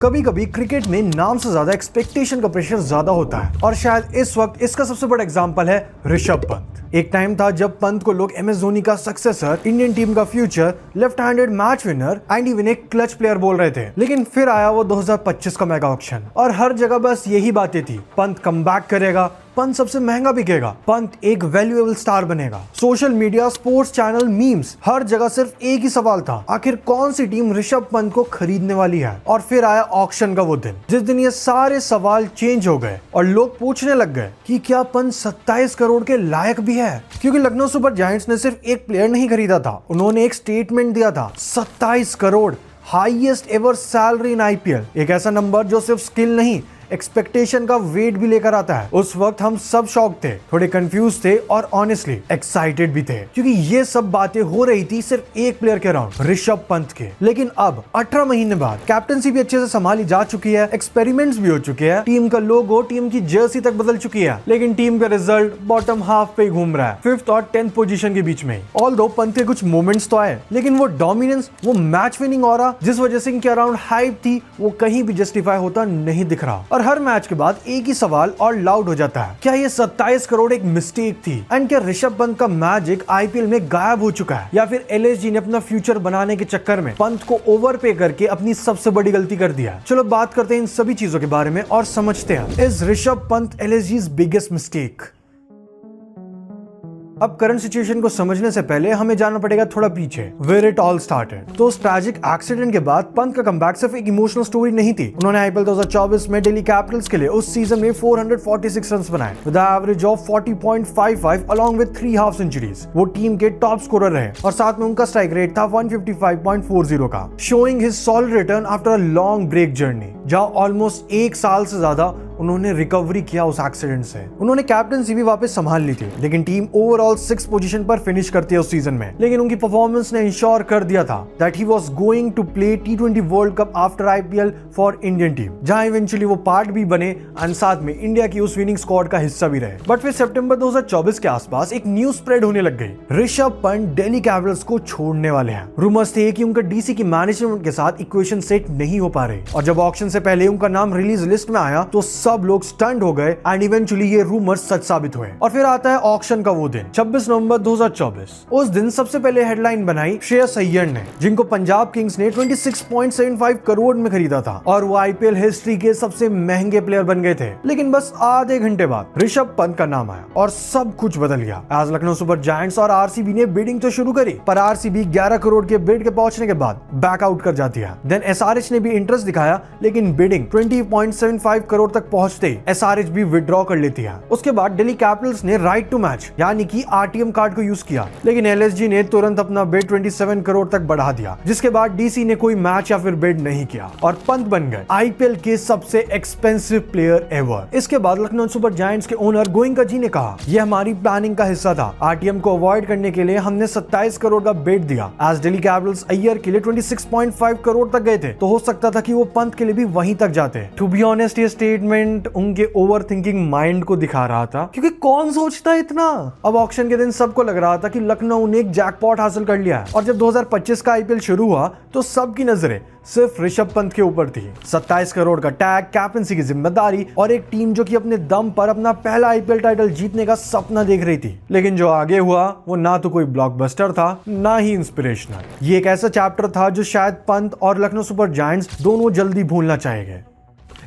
कभी कभी क्रिकेट में नाम से ज्यादा एक्सपेक्टेशन का प्रेशर ज्यादा होता है और शायद इस वक्त इसका सबसे बड़ा एग्जांपल है ऋषभ पंत। एक टाइम था जब पंत को लोग MS धोनी का सक्सेसर, इंडियन टीम का future, left handed match winner and even एक क्लच प्लेयर बोल रहे थे। लेकिन फिर आया वो 2025 का मेगा ऑक्शन और हर जगह बस यही बातें थी। पंत कमबैक करेगा, पंत सबसे महंगा बिकेगा, पंत एक वैल्यूएबल स्टार बनेगा। Social media, sports channel, memes, हर जगह सिर्फ एक ही सवाल था, आखिर कौन सी टीम ऋषभ पंत को खरीदने वाली है। और फिर आया ऑक्शन का वो दिन जिस दिन ये सारे सवाल चेंज हो गए और लोग पूछने लग गए कि क्या पंत 27 करोड़ के लायक भी है। क्योंकि लखनऊ सुपर जायंट्स ने सिर्फ एक प्लेयर नहीं खरीदा था, उन्होंने एक स्टेटमेंट दिया था। 27 crore, highest ever salary in IPL, एक ऐसा नंबर जो सिर्फ स्किल नहीं, एक्सपेक्टेशन का वेट भी लेकर आता है। उस वक्त हम सब शॉक थे, थोड़े कंफ्यूज थे और ऑनेस्टली एक्साइटेड भी थे, क्योंकि ये सब बातें हो रही थी सिर्फ एक प्लेयर के अराउंड, ऋषभ पंत के। लेकिन अब 18 महीने बाद कैप्टनसी भी अच्छे से संभाली जा चुकी है, एक्सपेरिमेंट्स भी हो चुके हैं, टीम का लोगो, टीम की जर्सी तक बदल चुकी है, लेकिन टीम का रिजल्ट बॉटम हाफ पे घूम रहा है, 5th और 10th पोजीशन के बीच में। ऑल्दो पंत के कुछ मोमेंट्स तो आए, लेकिन वो डोमिनेंस, वो मैच विनिंग ऑरा जिस वजह से इनके अराउंड हाइप थी, वो कहीं भी जस्टिफाई होता नहीं दिख रहा। और हर मैच के बाद एक ही सवाल और लाउड हो जाता है, क्या ये 27 करोड़ एक मिस्टेक थी? एंड क्या ऋषभ पंत का मैजिक IPL में गायब हो चुका है? या फिर LSG ने अपना फ्यूचर बनाने के चक्कर में पंत को ओवरपे करके अपनी सबसे बड़ी गलती कर दिया? चलो बात करते हैं इन सभी चीजों के बारे में और समझते हैं, is Rishabh Pant LSG's biggest mistake? अब करंट सिचुएशन को समझने से पहले हमें जाना पड़ेगा थोड़ा पीछे, वेयर इट ऑल स्टार्टेड। तो उस ट्रैजिक एक्सीडेंट के बाद पंत का कमबैक सिर्फ एक इमोशनल स्टोरी नहीं थी। उन्होंने IPL 2024 में दिल्ली कैपिटल्स के लिए उस सीजन में 446 रन्स बनाए with average of 40.55 along with 3 half centuries. वो टीम के टॉप स्कोरर रहे और साथ में उनका स्ट्राइक रेट था 155.40 का, showing his solid return after a long break journey, जहां ऑलमोस्ट 1 साल से ज्यादा उन्होंने रिकवरी किया उस एक्सीडेंट से। उन्होंने कैप्टनसी भी वापस संभाल ली थी, लेकिन टीम ओवरऑल 6th पोजीशन पर फिनिश करती है उस सीजन में। लेकिन उनकी परफॉर्मेंस ने इंश्योर कर दिया था that he was going to play T20 world cup after IPL for Indian team, जहां इवेंचुअली वो पार्ट भी बने एंड साथ में इंडिया की उस विनिंग स्क्वाड का हिस्सा भी रहे। बट फिर सितंबर 2024 के आसपास एक न्यूज स्प्रेड होने लग गई, ऋषभ पंत दिल्ली कैपिटल्स को छोड़ने वाले हैं। रूमर्स थे कि उनका DC की मैनेजमेंट के साथ इक्वेशन सेट नहीं हो पा रही, और जब ऑक्शन से पहले उनका नाम रिलीज लिस्ट में आया तो सब लोग स्टन्ड हो गए एंड इवेंचुअली ये रूमर्स सच साबित हुए। और फिर आता है ऑक्शन का वो दिन, 26 नवंबर 2024। उस दिन सबसे पहले हेडलाइन बनाई श्रेयस अय्यर ने, जिनको पंजाब किंग्स ने 26.75 करोड़ में खरीदा था और वो IPL हिस्ट्री के सबसे महंगे प्लेयर बन गए थे। लेकिन बस आधे घंटे बाद ऋषभ पंत का नाम आया और सब कुछ बदल गया। आज लखनऊ सुपर जायंट्स और RCB ने बिडिंग तो शुरू करी, पर RCB 11 करोड़ के बिड के पहुंचने के बाद बैकआउट कर जाती है। देन SRH ने भी इंटरेस्ट दिखाया, लेकिन बिडिंग 20.75 करोड़ तक पहुंचते SRH भी विड्रॉ कर लेती है। उसके बाद दिल्ली कैपिटल्स ने राइट टू मैच यानी कि RTM कार्ड को यूज किया, लेकिन LSG ने तुरंत अपना बिड 27 करोड़ तक बढ़ा दिया, जिसके बाद DC ने कोई मैच या फिर बिड नहीं किया और पंत बन गए IPL के सबसे एक्सपेंसिव प्लेयर एवर। इसके बाद लखनऊ सुपर जायंट्स के ओनर गोइंका जी ने कहा, यह हमारी प्लानिंग का हिस्सा था, RTM को अवॉइड करने के लिए हमने 27 करोड़ का बिड दिया। आज दिल्ली कैपिटल्स अय्यर के लिए 26.5 करोड़ तक गए थे, तो हो सकता था कि वो पंत के लिए भी वहीं तक जाते। टू बी ऑनेस्ट, ये स्टेटमेंट उनके ओवर थिंकिंग माइंड को दिखा रहा था, क्योंकि कौन सोचता है इतना। अब ऑक्शन के दिन सबको लग रहा था कि लखनऊ ने एक जैकपॉट हासिल कर लिया है, और जब 2025 का IPL शुरू हुआ तो सबकी नजरें सिर्फ ऋषभ पंत के ऊपर थी। 27 करोड़ का टैग, कैप्टनसी की जिम्मेदारी और एक टीम जो कि अपने दम पर अपना पहला IPL टाइटल जीतने का सपना देख रही थी। लेकिन जो आगे हुआ वो ना तो कोई ब्लॉकबस्टर था, ना ही इंस्पिरेशनल। ये एक ऐसा चैप्टर था जो शायद पंत और लखनऊ सुपर जायंट्स दोनों जल्दी भूलना चाहेंगे।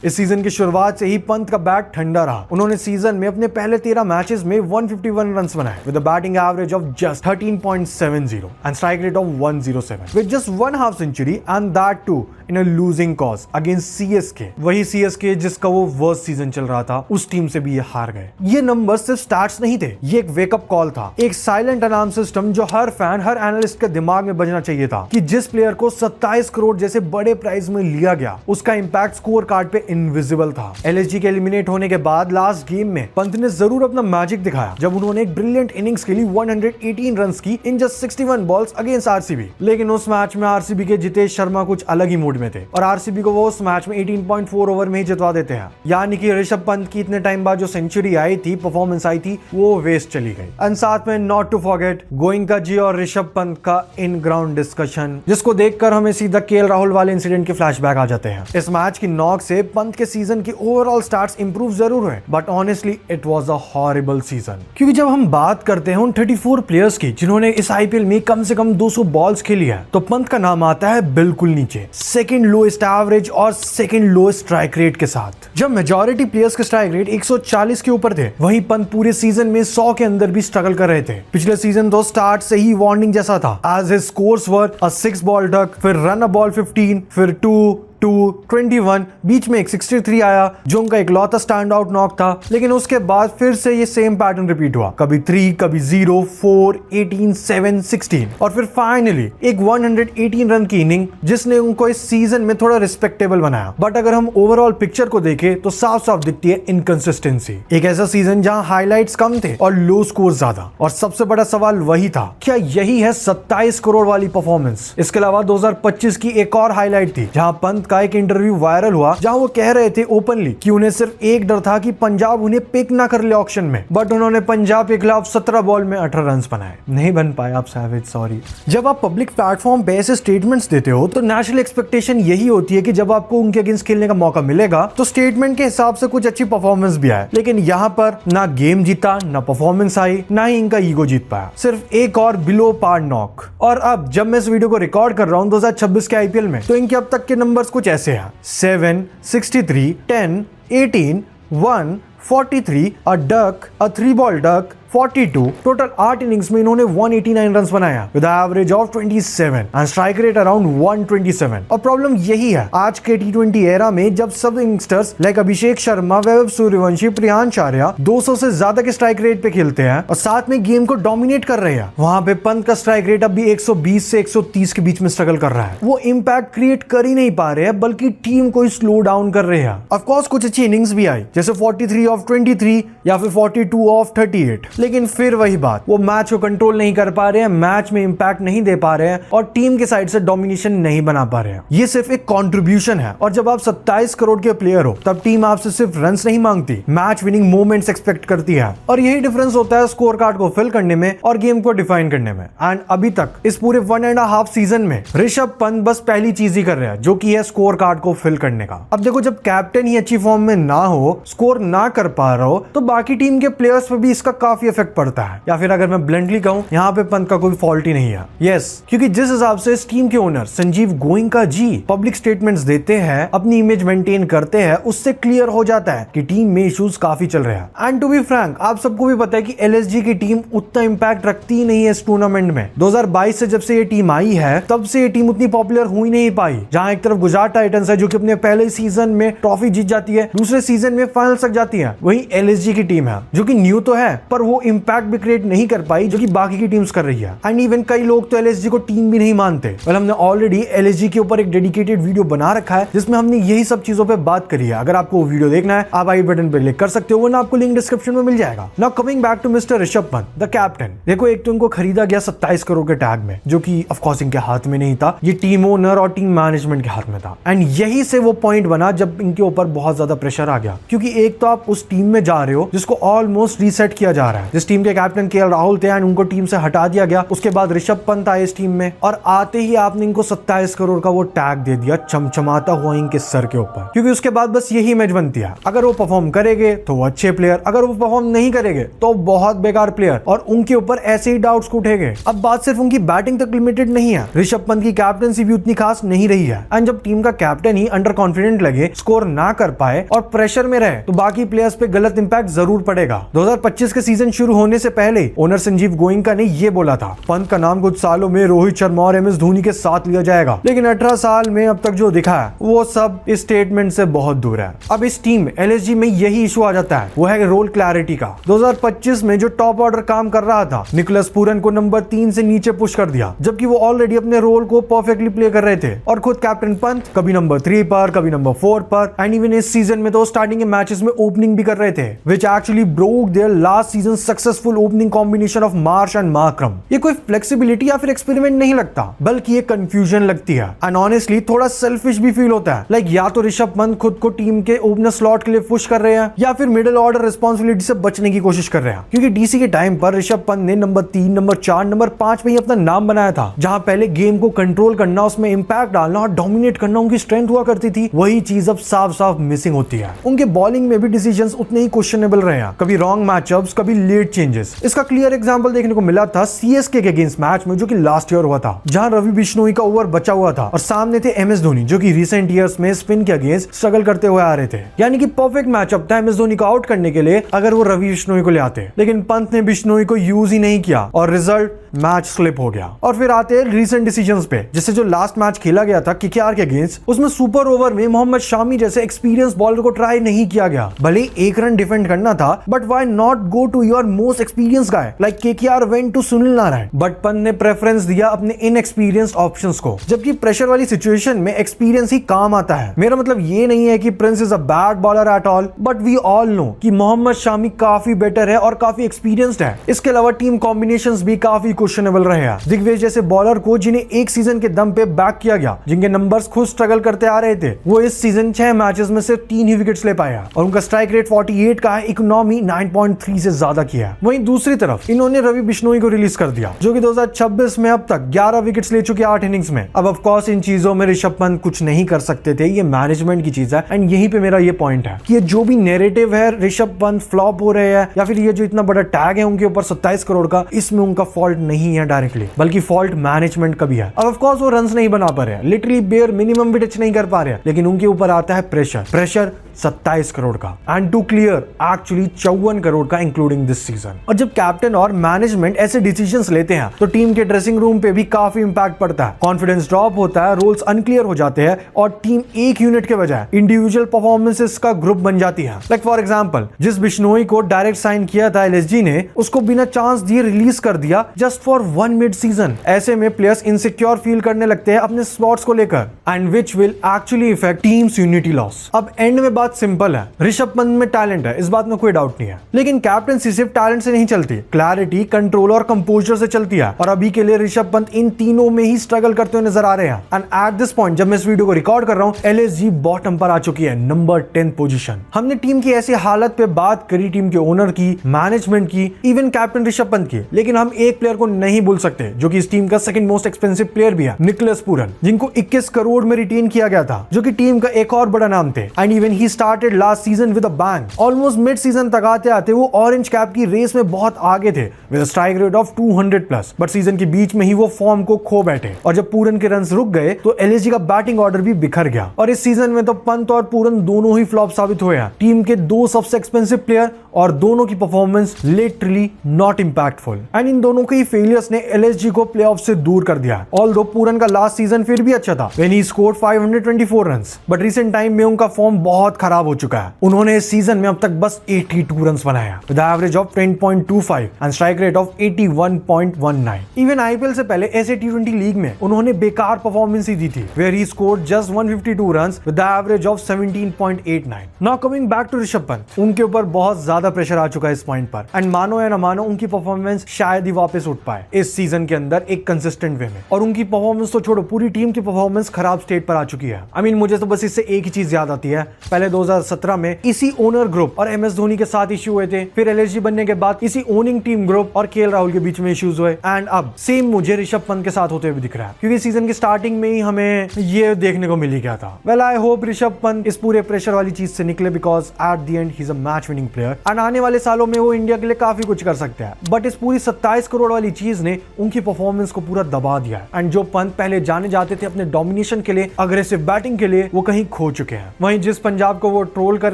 इस सीजन की शुरुआत से ही पंत का बैट ठंडा रहा। उन्होंने सीजन में अपने पहले 13 मैचेस में 151 रन्स बनाए with a batting average of just 13.70 and strike rate of 107 with just 1 half century and that too in a losing cause against CSK। वही CSK जिसका वो वर्स्ट सीजन चल रहा था, उस टीम से भी ये हार गए। ये नंबर सिर्फ स्टैट्स नहीं थे, ये एक वेकअप कॉल था, एक साइलेंट अलार्म सिस्टम जो हर फैन, हर एनालिस्ट के दिमाग में बजना चाहिए था कि जिस प्लेयर को 27 करोड़ जैसे बड़े प्राइस में लिया गया, उसका इंपैक्ट स्कोर कार्ड पे इनविजिबल था। एलएसजी के एलिमिनेट होने के बाद लास्ट गेम में पंत ने जरूर अपना मैजिक दिखाया जब उन्होंने एक ब्रिलियंट इनिंग्स खेली 118 रन्स की in just 61 balls against RCB. लेकिन उस मैच में आरसीबी के जितेश शर्मा कुछ अलग ही मूड में थे और आरसीबी को वो उस मैच में 18.4 ओवर में ही जितवा देते हैं। यानी कि ऋषभ पंत की इतने टाइम बाद जो सेंचुरी आई थी, परफॉर्मेंस आई थी, वो वेस्ट चली गई। एंड साथ में नॉट टू फॉरगेट गोइंका जी और ऋषभ पंत का इन ग्राउंड डिस्कशन, जिसको देखकर हमें सीधा केएल राहुल वाले इंसिडेंट के फ्लैशबैक आ जाते हैं। इस मैच की नॉक से पंत के सीजन की ओवरऑल स्टार्ट्स इंप्रूव जरूर हुए, but honestly it was a horrible season. क्योंकि जब हम बात करते हैं उन 34 प्लेयर्स की जिन्होंने इस आईपीएल में कम से कम 200 बॉल्स खेली है, तो पंत का नाम आता है बिल्कुल नीचे, सेकंड लोएस्ट एवरेज और सेकंड लोएस्ट स्ट्राइक रेट के साथ। जब मेजॉरिटी प्लेयर्स के स्ट्राइक रेट 140 के ऊपर थे, वहीं पंत पूरे सीजन में 100 के अंदर भी स्ट्रगल कर रहे थे। पिछले सीजन तो स्टार्ट से ही वार्निंग जैसा था, एज हिज स्कोर्स वर अ 6 बॉल डक, फिर रन अ बॉल 15, फिर 2, 21, बीच में एक 63 आया जो उनका इकलौता स्टैंड आउट नॉक था। लेकिन उसके बाद फिर से ये सेम पैटर्न रिपीट हुआ, कभी 3, कभी 0, 4, 18, 7, 16 और फिर फाइनली एक 118 रन की इनिंग जिसने उनको इस सीजन में थोड़ा रिस्पेक्टेबल बनाया। बट अगर हम ओवरऑल पिक्चर को देखें तो साफ साफ दिखती है इनकंसिस्टेंसी। एक ऐसा सीजन जहां हाइलाइट्स कम थे और लो स्कोर ज्यादा, और सबसे बड़ा सवाल वही था, क्या यही है 27 करोड़ वाली परफॉर्मेंस? इसके अलावा 2025 की एक और हाईलाइट थी जहां पंत का एक इंटरव्यू वायरल हुआ जहां वो कह रहे थे ओपनली कि उन्हें सिर्फ एक डर था कि पंजाब उन्हें पिक ना कर ले ऑक्शन में, बट उन्होंने पंजाब के खिलाफ 17 बॉल में 18 रन बनाए। नहीं बन पाए आप सैवेज, सॉरी। जब आप पब्लिक प्लेटफॉर्म पे ऐसे स्टेटमेंट्स देते हो तो नेचुरल एक्सपेक्टेशन यही होती है कि जब आपको उनके अगेंस्ट खेलने का मौका मिलेगा तो स्टेटमेंट के हिसाब से कुछ अच्छी परफॉर्मेंस भी आए। लेकिन यहाँ पर ना गेम जीता, ना परफॉर्मेंस आई, ना ही इनका ईगो जीत पाया, सिर्फ एक और बिलो पार नॉक। और अब जब मैं इस वीडियो को रिकॉर्ड कर रहा हूँ 2026 के आईपीएल में, तो इनके अब तक के नंबर्स कुछ ऐसे हैं: 7, 63, 10, 18, 1, 43, a duck, a 3-ball duck, 42, total 8 innings में इन्होंने 189 रन्स बनाया with average of 27 and strike rate around 127। और प्रॉब्लम यही है आज के T20 एरा में, जब सब यंगस्टर्स लाइक अभिषेक शर्मा, वैभव सूर्यवंशी, प्रियांश आर्या 200 से ज्यादा के स्ट्राइक रेट पे खेलते हैं और साथ में गेम को डोमिनेट कर रहे हैं, वहां पे पंत का स्ट्राइक रेट अभी 120 से 130 के बीच में स्ट्रगल कर रहा है। वो इंपैक्ट क्रिएट कर ही नहीं पा रहे हैं, बल्कि टीम को स्लो डाउन कर रहे हैं। ऑफ कोर्स कुछ अच्छी इनिंग्स भी आई, जैसे 43 ऑफ 23 या फिर 42 ऑफ 38, लेकिन फिर वही बात, वो मैच को कंट्रोल नहीं कर पा रहे हैं, मैच में इंपैक्ट नहीं दे पा रहे हैं और टीम के साइड से डोमिनेशन नहीं बना पा रहे हैं। ये सिर्फ एक कंट्रीब्यूशन है, और जब आप 27 करोड़ के प्लेयर हो तब टीम आपसे सिर्फ रन्स नहीं मांगती, मैच विनिंग मोमेंट्स एक्सपेक्ट करती है। और यही डिफरेंस होता है स्कोर कार्ड को फिल करने में और गेम को डिफाइन करने में। एंड अभी तक इस पूरे 1.5 सीजन में ऋषभ पंत बस पहली चीज ही कर रहे हैं, जो कि है स्कोर कार्ड को फिल करने का। अब देखो, जब कैप्टन ही अच्छी फॉर्म में ना हो, स्कोर ना कर पा रहा हो, तो बाकी टीम के प्लेयर्स पे भी इसका काफी इफेक्ट पड़ता है। या फिर अगर मैं ब्लंटली कहूं, यहाँ पे पंत का कोई फॉल्ट ही नहीं है। यस, क्योंकि जिस हिसाब से इस टीम के ओनर संजीव गोइंका जी पब्लिक स्टेटमेंट्स देते हैं, अपनी इमेज मेंटेन करते हैं, उससे क्लियर हो जाता है कि टीम में इश्यूज काफी चल रहे हैं। एंड टू बी फ्रैंक, आप सबको भी पता है कि एलएसजी की टीम उतना इंपैक्ट रखती ही नहीं है इस टूर्नामेंट में। 2022 से जब से ये टीम आई है, तब से ये टीम उतनी पॉपुलर हो ही नहीं पाई। जहां एक तरफ गुजरात टाइटंस है जो कि अपने पहले सीजन में ट्रॉफी जीत जाती है, दूसरे सीजन में फाइनल तक जाती है, वहीं एलएसजी की टीम है जो कि न्यू तो है पर वो इंपैक्ट भी क्रिएट नहीं कर पाई जो कि बाकी की टीम्स कर रही है। एंड इवन कई लोग तो एलएसजी को टीम भी नहीं मानते। वेल, हमने ऑलरेडी एलएसजी के ऊपर एक डेडिकेटेड वीडियो बना रखा है जिसमें हमने यही सब चीजों पे बात करी है। अगर आपको वो वीडियो देखना है, आप आई बटन पे क्लिक कर सकते हो, वरना आपको लिंक डिस्क्रिप्शन में मिल जाएगा। Now coming back to mister Rishabh Pant, the captain. देखो, एक तो इनको खरीदा गया 27 करोड़ के टैग में, जो कि ऑफ कोर्स इनके हाथ में नहीं था, ये टीम ओनर और टीम मैनेजमेंट के हाथ में था। एंड यही से वो पॉइंट बना जब इनके ऊपर बहुत ज्यादा प्रेशर आ गया, क्योंकि एक तो आप उस टीम में जा रहे हो जिसको ऑलमोस्ट रीसेट किया जा रहा है, जिस टीम के कैप्टन केएल राहुल थे एंड उनको टीम से हटा दिया गया। उसके बाद ऋषभ पंत आए इस टीम में और आते ही आपने इनको 27 करोड़ का वो टैग दे दिया चमचमाता हुआ इनके सर के ऊपर, क्योंकि उसके बाद बस यही इमेज बनती है, अगर वो परफॉर्म करेंगे तो वो अच्छे प्लेयर, अगर वो परफॉर्म नहीं करेंगे तो बहुत बेकार प्लेयर, और उनके ऊपर ऐसे ही डाउट्स उठेंगे। अब बात सिर्फ उनकी बैटिंग तक लिमिटेड नहीं है, ऋषभ पंत की कैप्टनसी भी उतनी खास नहीं रही है। एंड जब टीम का कैप्टन ही अंडर कॉन्फिडेंट लगे, स्कोर ना कर पाए और प्रेशर में रहे, तो बाकी प्लेयर्स पे गलत इंपैक्ट जरूर पड़ेगा। 2025 के सीजन शुरू होने से पहले ओनर संजीव गोयनका ने ये बोला था, पंत का नाम कुछ सालों में रोहित शर्मा और MS धोनी के साथ लिया जाएगा, लेकिन 18 साल में अब तक जो दिखा है वो सब इस स्टेटमेंट से बहुत दूर है। अब इस टीम LSG में यही इशू आ जाता है, वो है रोल क्लैरिटी का। 2025 में जो टॉप ऑर्डर काम कर रहा था, निकोलस पूरन को नंबर 3 से नीचे पुश कर दिया, जबकि वो ऑलरेडी अपने रोल को परफेक्टली प्ले कर रहे थे। और खुद कैप्टन पंत कभी नंबर 3 पर, कभी नंबर 4 पर, एंड इवन इस सीजन में तो स्टार्टिंग के मैचेस में ओपनिंग भी कर रहे थे, which actually broke their last season successful opening combination of Marsh and Markram. ये कोई फ्लेक्सिबिलिटी या फिर एक्सपेरिमेंट नहीं लगता, बल्कि ये कंफ्यूजन लगती है। एंड ऑनेस्टली थोड़ा सेल्फिश भी फील होता है, लाइक या तो ऋषभ पंत खुद को टीम के ओपनर स्लॉट के लिए पुश कर रहे हैं, या फिर मिडिल ऑर्डर रिस्पांसिबिलिटी से बचने की कोशिश कर रहे हैं। क्योंकि DC के टाइम पर ऋषभ पंत ने नंबर 3, नंबर 4, नंबर 5 में ही अपना नाम बनाया था, जहां पहले गेम को कंट्रोल करना, उसमें इंपैक्ट डालना और डोमिनेट करना उनकी स्ट्रेंथ हुआ करती थी। वही चीज अब साफ साफ मिसिंग होती है। उनके बॉलिंग में भी डिसीजंस उतने ही क्वेश्चनेबल रहे हैं, कभी रॉन्ग मैचअप्स, कभी लेट चेंजेस। इसका क्लियर एग्जांपल देखने को मिला था CSK के अगेंस्ट मैच में, जो कि लास्ट ईयर हुआ था, जहां रवि बिश्नोई का ओवर बचा हुआ था और सामने थे MS धोनी, जो कि रिसेंट ईयर्स में स्पिन के अगेंस्ट स्ट्रगल करते हुए आ रहे थे। यानी कि परफेक्ट मैचअप था MS धोनी को आउट करने के लिए अगर वो रवि बिश्नोई को ले आते, लेकिन पंत ने बिश्नोई को यूज ही नहीं किया और रिजल्ट मैच स्लिप हो गया। और फिर आते हैं रीसेंट डिसीजंस पे, जैसे जो लास्ट मैच खेला गया था KKR के अगेंस्ट, उसमें सुपर ओवर में मोहम्मद शामी जैसे एक्सपीरियंस बॉलर को ट्राई नहीं किया गया। भले ही 1 रन डिफेंड करना था, but why not go to your most experience guy like KKR went to Sunil Narine, but Pant ने प्रेफरेंस दिया अपने इनएक्सपीरियंस्ड ऑप्शंस को, जबकि प्रेशर वाली सिचुएशन में एक्सपीरियंस ही काम आता है। मेरा मतलब ये नहीं है कि Prince is a bad bowler at all, but we all know कि मोहम्मद शामी काफी बेटर है और काफी एक्सपीरियंस्ड है। इसके अलावा टीम कॉम्बिनेशंस भी काफी क्वेश्चनेबल रहे हैं। दिग्विजय जैसे बॉलर को जिन्हें एक सीजन के दम पे बैक किया गया, जिनके नंबर्स खुद स्ट्रगल करते आ रहे थे, वो इस सीजन 6 मैचेस में सिर्फ 3 ही विकेट्स ले पाया और उनका स्ट्राइक रेट 48 का है, इकोनॉमी 9.3 से ज्यादा किया है। वहीं दूसरी तरफ इन्होंने रवि बिश्नोई को रिलीज कर दिया, जो कि 2026 में अब तक 11 विकेट्स ले चुके 8 इनिंग्स में। अब ऑफ कोर्स इन चीजों में ऋषभ पंत कुछ नहीं कर सकते थे, ये मैनेजमेंट की चीज है। एंड यहीं पे मेरा ये पॉइंट है कि ये जो भी नैरेटिव है ऋषभ पंत फ्लॉप हो रहे हैं, या फिर ये जो इतना बड़ा टैग है उनके ऊपर 27 करोड़ का, इसमें उनका फॉल्ट नहीं है डायरेक्टली, बल्कि फॉल्ट मैनेजमेंट का भी है। अब ऑफ कोर्स वो रन्स नहीं बना पा रहे हैं, लिटरली बेयर मिनिमम भी टच नहीं कर पा रहे हैं, लेकिन उनके ऊपर आता है प्रेशर 27 करोड़ का, and to clear actually 54 crore का इंक्लूडिंग दिस सीजन। और जब कैप्टन और मैनेजमेंट ऐसे डिसीजंस लेते हैं तो टीम के ड्रेसिंग रूम पे भी काफी इंपैक्ट पड़ता है, कॉन्फिडेंस ड्रॉप होता है, रोल्स अनक्लियर हो जाते हैं और टीम एक यूनिट के बजाय इंडिविजुअल परफॉर्मेंसेस का ग्रुप बन जाती है। लाइक फॉर एग्जांपल, जिस बिश्नोई को डायरेक्ट साइन किया था LSG ने, उसको बिना चांस दिए रिलीज कर दिया जस्ट फॉर 1 मिड सीजन। ऐसे में प्लेयर्स इनसिक्योर फील करने लगते हैं अपने स्लॉट्स को लेकर, and which will actually effect teams unity loss. अब एंड में बात सिंपल है, ऋषभ पंत में टैलेंट है, इस बात में कोई डाउट नहीं है, लेकिन कैप्टनसी सिर्फ टैलेंट से नहीं चलती, क्लैरिटी, कंट्रोल और कंपोजर से चलती है। और अभी के लिए ऋषभ पंत इन तीनों में ही स्ट्रगल करते हुए नजर आ रहे हैं। एंड एट दिस पॉइंट जब मैं इस वीडियो को रिकॉर्ड कर रहा हूं, LSG बॉटम पर आ चुकी है, नंबर 10 पोजीशन। हमने टीम की ऐसी हालत पे बात करी, टीम के ओनर की, मैनेजमेंट की, इवन कैप्टन ऋषभ पंत की, लेकिन हम एक प्लेयर को नहीं भूल सकते जो कि इस टीम का सेकंड मोस्ट एक्सपेंसिव प्लेयर भी है, निकोलस पूरन, जिनको 21 करोड़ में रिटेन किया गया था, जो कि टीम का एक और बड़ा नाम थे। And even he started last season with a bang. Almost mid season तक आते आते वो ऑरेंज कैप की रेस में बहुत आगे थे with strike rate of 200+, but season के बीच में ही वो फॉर्म को खो बैठे और जब पूरन के रन्स रुक गए तो LSG का बैटिंग ऑर्डर भी बिखर गया। और इस सीजन में तो पंत और पूरन दोनों ही फ्लॉप साबित हुए हैं, टीम के 2 सबसे एक्सपेंसिव प्लेयर, और दोनों की performance literally not impactful. And in दोनों के फेलियर्स ने LSG को प्लेऑफ से दूर कर दिया। ऑल्दो पूरन का लास्ट सीजन फिर भी अच्छा था when he scored 524 runs, but recent time में उनका फॉर्म बहुत खराब हो चुका है। उन्होंने इस सीजन में अब तक बस 82 रन्स बनाया with average of 10.25 and strike rate of 81.19। Even IPL से पहले ऐसे T20 लीग में उन्होंने बेकार परफॉर्मेंस ही दी थी where he scored just 152 runs with average of 17.89। Now coming back to Rishabh Pant, उनके ऊपर बहुत ज्यादा प्रेशर आ चुका है इस पॉइंट पर, एंड मानो या ना मानो उनकी परफॉर्मेंस शायद ही वापस उठ पाए इस सीजन के अंदर एक कंसिस्टेंट वे में। और उनकी परफॉर्मेंस तो छोड़ो, पूरी टीम की परफॉर्मेंस खराब स्टेट पर आ चुकी है। आई मीन मुझे तो बस इससे एक ही चीज याद आती है, पहले 2017 में इसी ओनर ग्रुप और MS धोनी के साथ इश्यू हुए थे, फिर LSG बनने के बाद इसी ओनिंग टीम ग्रुप और KL राहुल के बीच में इश्यूज हुए, एंड अब सेम मुझे ऋषभ पंत के साथ होते हुए दिख रहा है, क्योंकि सीजन की स्टार्टिंग में ही हमें ये देखने को मिल ही गया था। Well I hope Rishabh Pant इस पूरे प्रेशर वाली चीज से निकले, because at the and he is a match winning player and आने वाले सालों में वो इंडिया के लिए काफी कुछ कर सकते हैं। बट इस पूरी 27 करोड़ वाली चीज ने उनकी परफॉर्मेंस को पूरा दबा दिया है, एंड जो पंत पहले जाने जाते थे अपने डोमिनेशन के लिए, अग्रेसिव बैटिंग के लिए, वो कहीं खो चुके हैं। वहीं जिस पंजाब को वो ट्रोल कर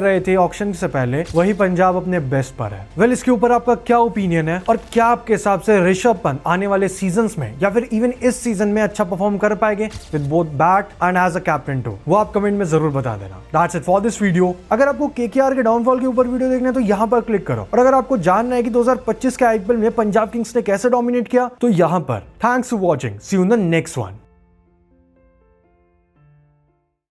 रहे थे ऑक्शन से पहले, वही पंजाब अपने बेस्ट पर है। वेल, इसके ऊपर आपका क्या ओपिनियन है और क्या आपके हिसाब से ऋषभ पंत आने वाले सीजन्स में या फिर इवन इस सीजन में अच्छा परफॉर्म कर पाएंगे with both bat and as a captain too? वो आप कमेंट में जरूर बता देना। That's it for this video. अगर आपको केकेआर के डाउनफॉल के ऊपर वीडियो देखना है तो यहाँ पर क्लिक करो, और अगर आपको जानना है कि 2025 के आईपीएल में पंजाब किंग्स ने कैसे डोमिनेट किया तो यहाँ पर। Thanks for watching, see you in the next one.